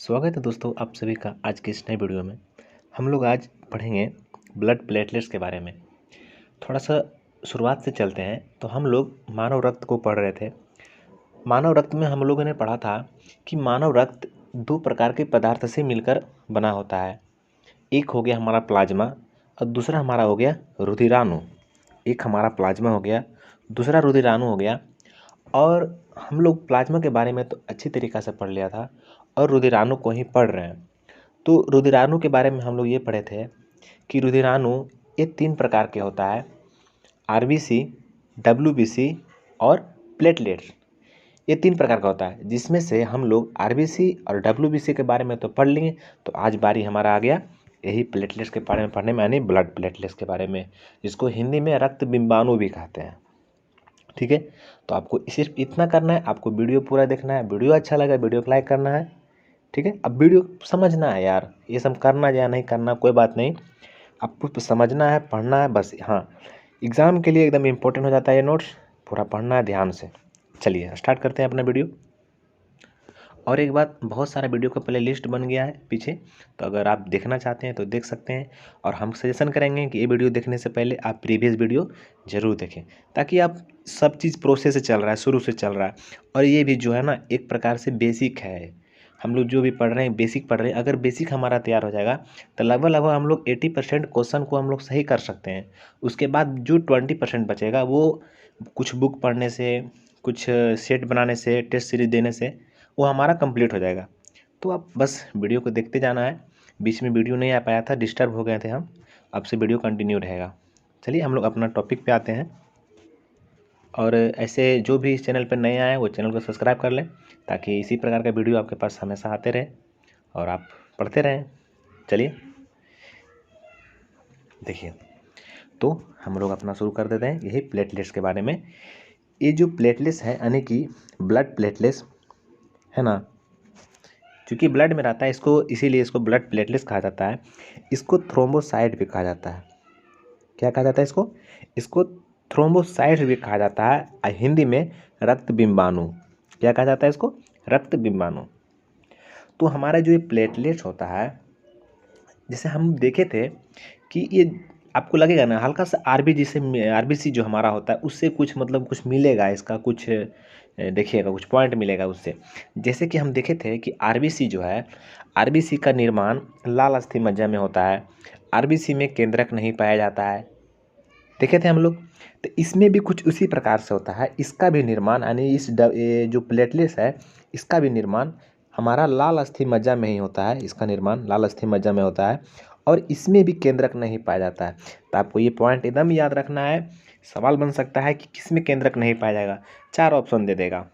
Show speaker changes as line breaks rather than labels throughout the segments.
स्वागत है दोस्तों आप सभी का आज के इस नए वीडियो में। हम लोग आज पढ़ेंगे ब्लड प्लेटलेट्स के बारे में। थोड़ा सा शुरुआत से चलते हैं। तो हम लोग मानव रक्त को पढ़ रहे थे। मानव रक्त में हम लोगों ने पढ़ा था कि मानव रक्त दो प्रकार के पदार्थ से मिलकर बना होता है। एक हो गया हमारा प्लाज्मा और दूसरा हमारा हो गया रुधिराणु। एक हमारा प्लाज्मा हो गया, दूसरा रुधिराणु हो गया। और हम लोग प्लाज्मा के बारे में तो अच्छी तरीक़ा से पढ़ लिया था और रुधिराणु को ही पढ़ रहे हैं। तो रुधिराणु के बारे में हम लोग ये पढ़े थे कि रुधिराणु ये 3 प्रकार के होता है, आरबीसी, डब्ल्यूबीसी और प्लेटलेट्स। ये 3 प्रकार का होता है, जिसमें से हम लोग आरबीसी और डब्ल्यूबीसी के बारे में तो पढ़ लिए। तो आज बारी हमारा आ गया यही प्लेटलेट्स के बारे में पढ़ने में, यानी ब्लड प्लेटलेट्स के बारे में, जिसको हिंदी में रक्त बिंबाणु भी कहते हैं। ठीक है, तो आपको सिर्फ इतना करना है, आपको वीडियो पूरा देखना है। वीडियो अच्छा लगा वीडियो को लाइक करना है। ठीक है, अब वीडियो समझना है यार, ये सब करना या नहीं करना कोई बात नहीं, आपको समझना है, पढ़ना है बस। हाँ, एग्ज़ाम के लिए एकदम इम्पोर्टेंट हो जाता है ये नोट्स, पूरा पढ़ना है ध्यान से। चलिए स्टार्ट करते हैं अपना वीडियो। और एक बात, बहुत सारा वीडियो का प्ले लिस्ट बन गया है पीछे, तो अगर आप देखना चाहते हैं तो देख सकते हैं। और हम सजेशन करेंगे कि ये वीडियो देखने से पहले आप प्रीवियस वीडियो ज़रूर देखें, ताकि आप सब चीज़ प्रोसेस से चल रहा है, शुरू से चल रहा है। और ये भी जो है ना, एक प्रकार से बेसिक है। हम लोग जो भी पढ़ रहे हैं बेसिक पढ़ रहे हैं। अगर बेसिक हमारा तैयार हो जाएगा तो लगभग हम लोग 80% क्वेश्चन को हम लोग सही कर सकते हैं। उसके बाद जो 20% बचेगा वो कुछ बुक पढ़ने से, कुछ सेट बनाने से, टेस्ट सीरीज देने से वो हमारा कंप्लीट हो जाएगा। तो आप बस वीडियो को देखते जाना है। बीच में वीडियो नहीं आ पाया था, डिस्टर्ब हो गए थे हम, अब से वीडियो कंटिन्यू रहेगा। चलिए हम लोग अपना टॉपिक पे आते हैं। और ऐसे जो भी इस चैनल पर नए आए हैं वो चैनल को सब्सक्राइब कर लें, ताकि इसी प्रकार का वीडियो आपके पास हमेशा आते रहे और आप पढ़ते रहें। चलिए देखिए, तो हम लोग अपना शुरू कर देते हैं यही प्लेटलेट्स के बारे में। ये जो प्लेटलेट्स है यानी कि ब्लड प्लेटलेट्स है ना, क्योंकि ब्लड में रहता है इसको, इसीलिए इसको ब्लड प्लेटलेट्स कहा जाता है। इसको थ्रोम्बोसाइट भी कहा जाता है। क्या कहा जाता है इसको? इसको थ्रोम्बोसाइट भी कहा जाता है, हिंदी में रक्त बिंबाणु। क्या कहा जाता है इसको? रक्त बिंबाणु। तो हमारा जो ये प्लेटलेट्स होता है, जैसे हम देखे थे कि ये आपको लगेगा ना हल्का सा आरबीसी जो हमारा होता है उससे कुछ मतलब कुछ मिलेगा, इसका कुछ देखिएगा कुछ पॉइंट मिलेगा उससे। जैसे कि हम देखे थे कि आरबीसी जो है, आरबीसी का निर्माण लाल अस्थि मज्जा में होता है। आरबीसी में केंद्रक नहीं पाया जाता है, देखे थे हम लोग। तो इसमें भी कुछ उसी प्रकार से होता है। इसका भी निर्माण यानी ये जो प्लेटलेट्स है इसका भी निर्माण हमारा लाल अस्थि मज्जा में ही होता है। इसका निर्माण लाल अस्थि मज्जा में होता है और इसमें भी केंद्रक नहीं पाया जाता है। तो आपको ये पॉइंट एकदम याद रखना है। सवाल बन सकता है कि किसमें केंद्रक नहीं पाया जाएगा, 4 ऑप्शन दे देगा,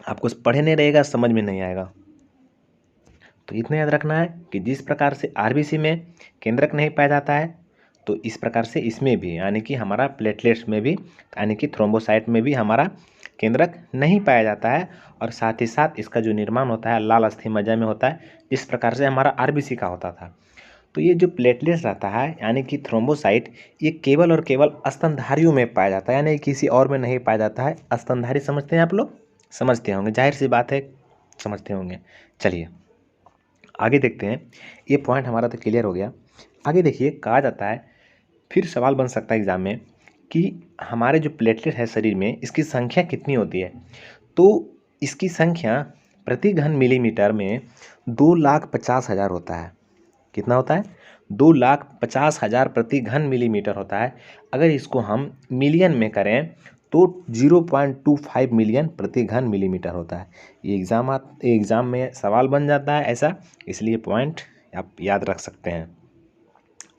आपको पढ़े नहीं रहेगा, समझ में नहीं आएगा। तो इतना याद रखना है कि जिस प्रकार से आरबीसी में केंद्रक नहीं पाया जाता है, तो इस प्रकार से इसमें भी, यानी कि हमारा प्लेटलेट्स में भी, यानी कि थ्रोम्बोसाइट में भी हमारा केंद्रक नहीं पाया जाता है। और साथ ही साथ इसका जो निर्माण होता है लाल अस्थि मज्जा में होता है, जिस प्रकार से हमारा आरबीसी का होता था। तो ये जो प्लेटलेट्स रहता है यानी कि थ्रोम्बोसाइट, ये केवल और केवल स्तनधारियों में पाया जाता है, यानी किसी और में नहीं पाया जाता है। स्तनधारी समझते हैं आप लोग? समझते होंगे, जाहिर सी बात है समझते होंगे। चलिए आगे देखते हैं। ये पॉइंट हमारा तो क्लियर हो गया। आगे देखिए, कहा जाता है, फिर सवाल बन सकता है एग्ज़ाम में कि हमारे जो प्लेटलेट है शरीर में, इसकी संख्या कितनी होती है? तो इसकी संख्या प्रति घन मिलीमीटर में 2,50,000 होता है। कितना होता है? 2,50,000 प्रति घन मिलीमीटर होता है। अगर इसको हम मिलियन में करें तो 0.25 मिलियन प्रति घन मिलीमीटर होता है। ये एग्ज़ाम में सवाल बन जाता है ऐसा, इसलिए पॉइंट आप याद रख सकते हैं।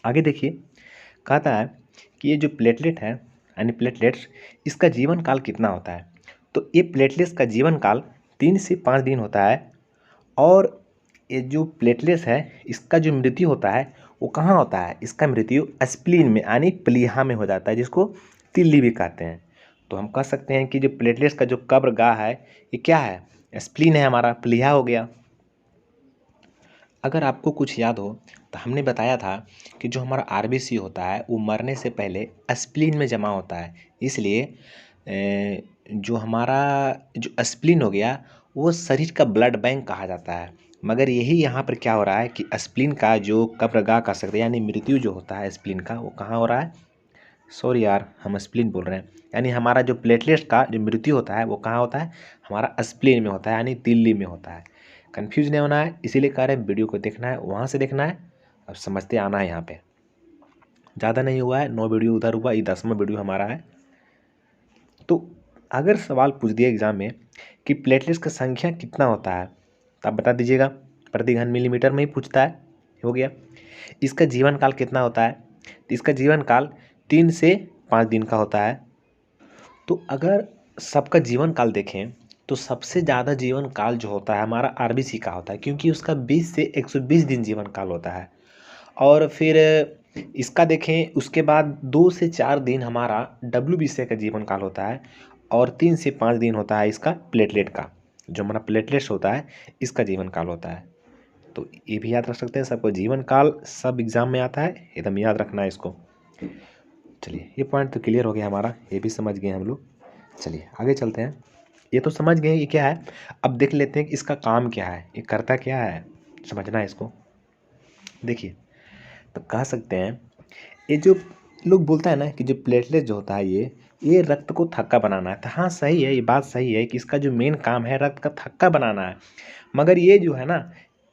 आगे देखिए, कहता है कि ये जो प्लेटलेट है यानी प्लेटलेट्स, इसका जीवन काल कितना होता है? तो ये प्लेटलेट्स का जीवन काल 3 से 5 दिन होता है। और ये जो प्लेटलेट्स है इसका जो मृत्यु होता है वो कहाँ होता है? इसका मृत्यु स्प्लीन में यानी प्लीहा में हो जाता है, जिसको तिल्ली भी कहते हैं। तो हम कह सकते हैं कि जो प्लेटलेट्स का जो कब्रगाह है ये क्या है? स्प्लीन है, हमारा प्लीहा हो गया। अगर आपको कुछ याद हो तो हमने बताया था कि जो हमारा आरबीसी होता है वो मरने से पहले स्प्लीन में जमा होता है। इसलिए जो हमारा जो स्प्लीन हो गया वो शरीर का ब्लड बैंक कहा जाता है। मगर यही यहाँ पर क्या हो रहा है कि स्प्लीन का जो कब्रगाह कह सकते हैं यानी मृत्यु जो होता है स्प्लीन का, वो कहाँ हो रहा है, सॉरी यार हम स्प्लीन बोल रहे हैं, यानी हमारा जो प्लेटलेट्स का जो मृत्यु होता है वो कहाँ होता है, हमारा स्प्लीन में होता है, यानी तिल्ली में होता है। कन्फ्यूज नहीं होना है, इसीलिए कह रहे हैं वीडियो को देखना है, वहाँ से देखना है, अब समझते आना है। यहाँ पे ज़्यादा नहीं हुआ है, 9 वीडियो उधर हुआ, ये 10वां वीडियो हमारा है। तो अगर सवाल पूछ दिया एग्जाम में कि प्लेटलेट्स का संख्या कितना होता है, तो आप बता दीजिएगा, प्रति घन मिलीमीटर में ही पूछता है, हो गया। इसका जीवन काल कितना होता है, तो इसका जीवन काल 3 से 5 दिन का होता है। तो अगर सबका जीवन काल देखें तो सबसे ज़्यादा जीवन काल जो होता है हमारा आरबीसी का होता है, क्योंकि उसका 20 से 120 दिन जीवन काल होता है। और फिर इसका देखें उसके बाद 2 से 4 दिन हमारा डब्ल्यूबीसी का जीवन काल होता है, और 3 से 5 दिन होता है इसका प्लेटलेट का, जो हमारा प्लेटलेट्स होता है इसका जीवन काल होता है। तो ये भी याद रख सकते हैं, सबको जीवन काल सब एग्जाम में आता है, एकदम याद रखना है इसको। चलिए ये पॉइंट तो क्लियर हो गया हमारा, ये भी समझ गए हम लोग। चलिए आगे चलते हैं, ये तो समझ गए ये क्या है। अब देख लेते हैं कि इसका काम क्या है, ये करता क्या है, समझना है इसको। देखिए तो कह सकते हैं ये जो लोग बोलता है ना कि जो प्लेटलेट जो होता है ये रक्त को थक्का बनाना है, तो हाँ सही है, ये बात सही है कि इसका जो मेन काम है रक्त का थक्का बनाना है। मगर ये जो है ना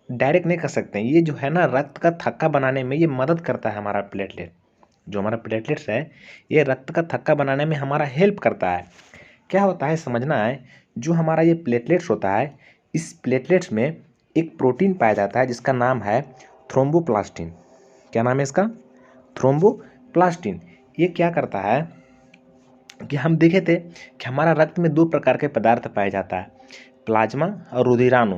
डायरेक्ट नहीं कर सकते हैं, ये जो है ना रक्त का थक्का बनाने में ये मदद करता है। हमारा प्लेटलेट जो हमारा प्लेटलेट्स है ये रक्त का थक्का बनाने में हमारा हेल्प करता है। क्या होता है समझना है, जो हमारा ये प्लेटलेट्स होता है इस प्लेटलेट्स में एक प्रोटीन पाया जाता है जिसका नाम है थ्रोम्बोप्लास्टिन। क्या नाम है इसका, थ्रोम्बोप्लास्टिन। ये क्या करता है कि हम देखे थे कि हमारा रक्त में 2 प्रकार के पदार्थ पाया जाता है, प्लाज्मा और रुधिराणु।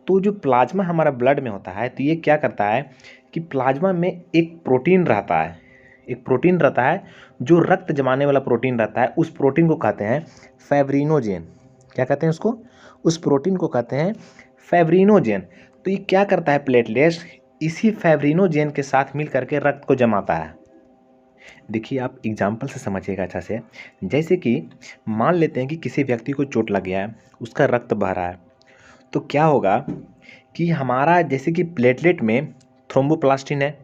तो जो प्लाज्मा हमारा ब्लड में होता है तो ये क्या करता है कि प्लाज्मा में एक प्रोटीन रहता है, एक प्रोटीन रहता है जो रक्त जमाने वाला प्रोटीन रहता है, उस प्रोटीन को कहते हैं फाइब्रिनोजेन। क्या कहते हैं उसको, उस प्रोटीन को कहते हैं फाइब्रिनोजेन। तो ये क्या करता है प्लेटलेट्स, इसी फाइब्रिनोजेन के साथ मिल करके रक्त को जमाता है। देखिए आप एग्जाम्पल से समझिएगा अच्छा से। जैसे कि मान लेते हैं कि किसी व्यक्ति को चोट लग गया है, उसका रक्त बह रहा है, तो क्या होगा कि हमारा जैसे कि प्लेटलेट में थ्रोम्बोप्लास्टिन है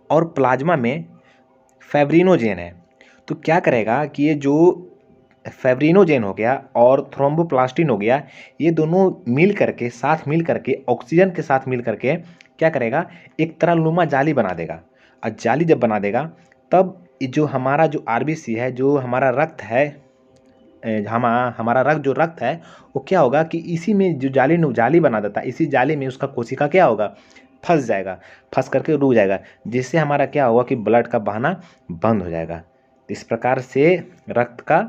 और प्लाज्मा में फाइब्रिनोजेन है, तो क्या करेगा कि ये जो फाइब्रिनोजेन हो गया और थ्रोम्बोप्लास्टिन हो गया, ये दोनों मिल करके साथ मिल करके ऑक्सीजन के साथ मिल करके क्या करेगा, एक तरलनुमा जाली बना देगा। और जाली जब बना देगा तब जो हमारा जो आरबीसी है, जो हमारा रक्त है, हमारा रक्त जो रक्त है वो क्या होगा कि इसी में जो जाली बना देता है, इसी जाली में उसका कोशिका क्या होगा, फंस जाएगा, फंस करके रुक जाएगा, जिससे हमारा क्या होगा कि ब्लड का बहना बंद हो जाएगा। इस प्रकार से रक्त का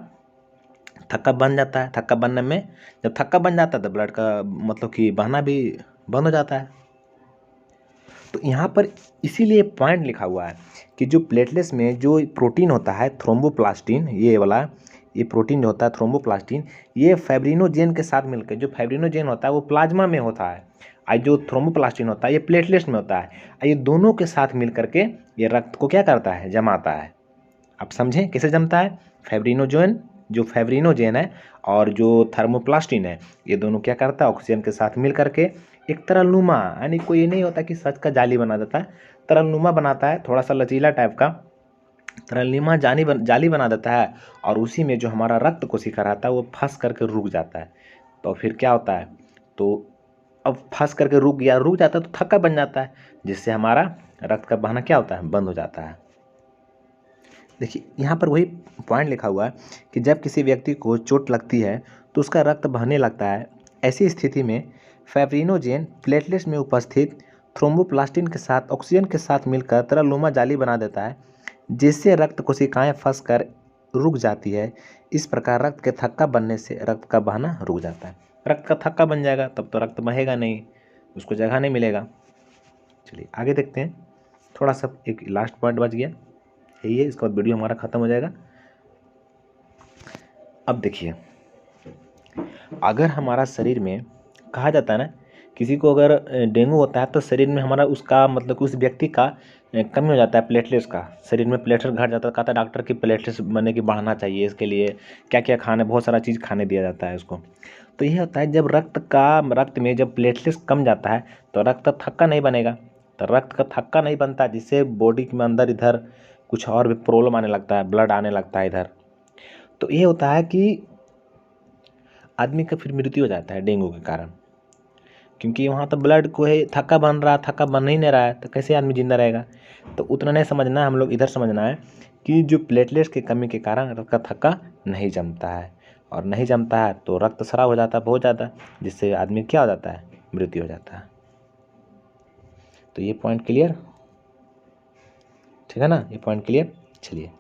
थक्का बन जाता है। थक्का बनने में जब थक्का बन जाता है तो ब्लड का मतलब कि बहना भी बंद हो जाता है। तो यहाँ पर इसीलिए पॉइंट लिखा हुआ है कि जो प्लेटलेट्स में जो प्रोटीन होता है थ्रोम्बोप्लास्टिन, ये वाला ये प्रोटीन जो होता है थ्रोम्बोप्लास्टिन, ये फाइब्रिनोजेन के साथ मिलकर, जो फाइब्रिनोजेन होता है वो प्लाज्मा में होता है और जो थ्रोम्बोप्लास्टिन होता है ये प्लेटलेट्स में होता है, और ये दोनों के साथ मिल करके ये रक्त को क्या करता है, जमाता है। आप समझें कैसे जमता है, फाइब्रिनोजेन जो फाइब्रिनोजेन है और जो थर्मोप्लास्टिन है, ये दोनों क्या करता है, ऑक्सीजन के साथ मिल करके एक तरलनुमा, यानी कोई ये नहीं होता कि सच का जाली बना देता है, तरलनुमा बनाता है, थोड़ा सा लचीला टाइप का तरलनुमा जाली बना देता है, और उसी में जो हमारा रक्त कोशिका रहता है वो फंस करके रुक जाता है। तो फिर क्या होता है, तो अब फंस करके रुक जाता है तो थक्का बन जाता है, जिससे हमारा रक्त का बहना क्या होता है, बंद हो जाता है। देखिए यहाँ पर वही पॉइंट लिखा हुआ है कि जब किसी व्यक्ति को चोट लगती है तो उसका रक्त बहने लगता है। ऐसी स्थिति में फाइब्रिनोजेन प्लेटलेट्स में उपस्थित थ्रोम्बोप्लास्टिन के साथ ऑक्सीजन के साथ मिलकर तरलनुमा जाली बना देता है, जिससे रक्त कोशिकाएं फंस कर रुक जाती है। इस प्रकार रक्त के थक्का बनने से रक्त का बहना रुक जाता है। रक्त का थक्का बन जाएगा तब तो रक्त बहेगा नहीं, उसको जगह नहीं मिलेगा। चलिए आगे देखते हैं, थोड़ा सा एक लास्ट पॉइंट बच गया, यही है, इसके बाद वीडियो हमारा ख़त्म हो जाएगा। अब देखिए, अगर हमारा शरीर में कहा जाता है ना किसी को अगर डेंगू होता है तो शरीर में हमारा उसका मतलब कि उस व्यक्ति का कमी हो जाता है प्लेटलेट्स का, शरीर में प्लेटलेट घट जाता है। कहता है डॉक्टर की प्लेटलेट्स बने की बढ़ना चाहिए, इसके लिए क्या क्या खाने, बहुत सारा चीज़ खाने दिया जाता है उसको। तो ये होता है जब रक्त में जब प्लेटलेट्स कम जाता है तो रक्त थक्का नहीं बनेगा, तो रक्त का थक्का नहीं बनता, जिससे बॉडी में अंदर इधर कुछ और भी प्रॉब्लम आने लगता है, ब्लड आने लगता है इधर। तो ये होता है कि आदमी का फिर मृत्यु हो जाता है डेंगू के कारण, क्योंकि वहाँ तो ब्लड को है थक्का बन रहा, थक्का बन ही नहीं रहा है, तो कैसे आदमी जिंदा रहेगा। तो उतना नहीं समझना है, हम लोग इधर समझना है कि जो प्लेटलेट्स की कमी के कारण रक्त का थक्का नहीं जमता है, और नहीं जमता है तो रक्त स्राव हो जाता है बहुत ज़्यादा, जिससे आदमी क्या हो जाता है, मृत्यु हो जाता है। तो ये पॉइंट क्लियर, ठीक है ना, ये पॉइंट क्लियर। चलिए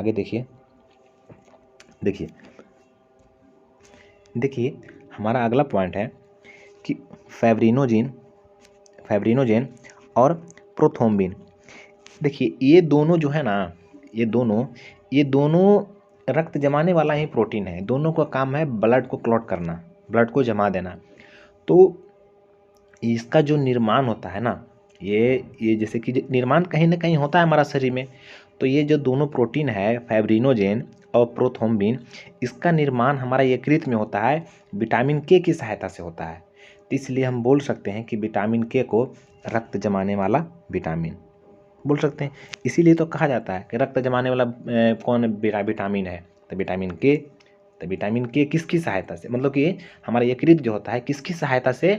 आगे देखिए। देखिए हमारा अगला पॉइंट है कि फैब्रिनोजेन और प्रोथ्रोम्बिन। देखिए ये दोनों जो है ना, ये दोनों रक्त जमाने वाला ही प्रोटीन है। दोनों का काम है ब्लड को क्लॉट करना, ब्लड को जमा देना। तो इसका जो निर्माण होता है ना, ये जैसे कि निर्माण कहीं ना कहीं होता है हमारा शरीर में। तो ये जो दोनों प्रोटीन है फैब्रिनोजेन और प्रोथ्रोम्बिन, इसका निर्माण हमारा यकृत में होता है, विटामिन के की सहायता से होता है। तो इसलिए हम बोल सकते हैं कि विटामिन के को रक्त जमाने वाला विटामिन बोल सकते हैं। इसीलिए तो कहा जाता है कि रक्त जमाने वाला कौन विटामिन है, तो विटामिन के। तो विटामिन के किसकी सहायता से, मतलब कि हमारा यकृत जो होता है किसकी सहायता से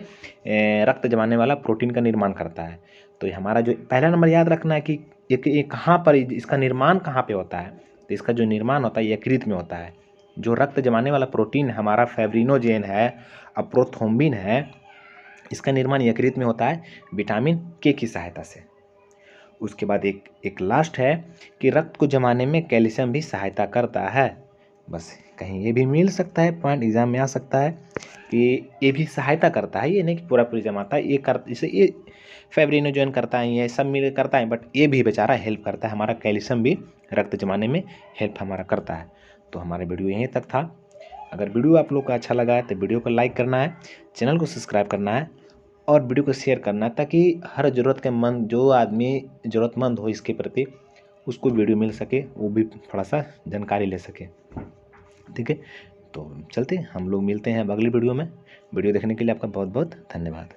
रक्त जमाने वाला प्रोटीन का निर्माण करता है। तो ये हमारा जो पहला नंबर याद रखना है कि ये कहाँ पर, इसका निर्माण कहाँ पे होता है। तो इसका जो निर्माण होता है यकृत में होता है। जो रक्त जमाने वाला प्रोटीन हमारा फैब्रिनोजेन है और प्रोथ्रोम्बिन है, इसका निर्माण यकृत में होता है विटामिन के की सहायता से। उसके बाद एक लास्ट है कि रक्त को जमाने में कैल्शियम भी सहायता करता है। बस कहीं ये भी मिल सकता है, पॉइंट एग्जाम में आ सकता है कि ये भी सहायता करता है, ये नहीं कि पूरा पूरी जमाता है। ये फैब्रिनोजेन करता है, ये सब मिल करता है, बट ये भी बेचारा हेल्प करता है, हमारा कैल्शियम भी रक्त जमाने में हेल्प हमारा करता है। तो हमारा वीडियो यहीं तक था। अगर वीडियो आप लोग को अच्छा लगा है तो वीडियो को लाइक करना है, चैनल को सब्सक्राइब करना है और वीडियो को शेयर करना है, ताकि हर ज़रूरतमंद जो आदमी ज़रूरतमंद हो इसके प्रति उसको वीडियो मिल सके, वो भी थोड़ा सा जानकारी ले सके। ठीक है, तो चलते हम लोग मिलते हैं अब अगली वीडियो में। वीडियो देखने के लिए आपका बहुत बहुत धन्यवाद।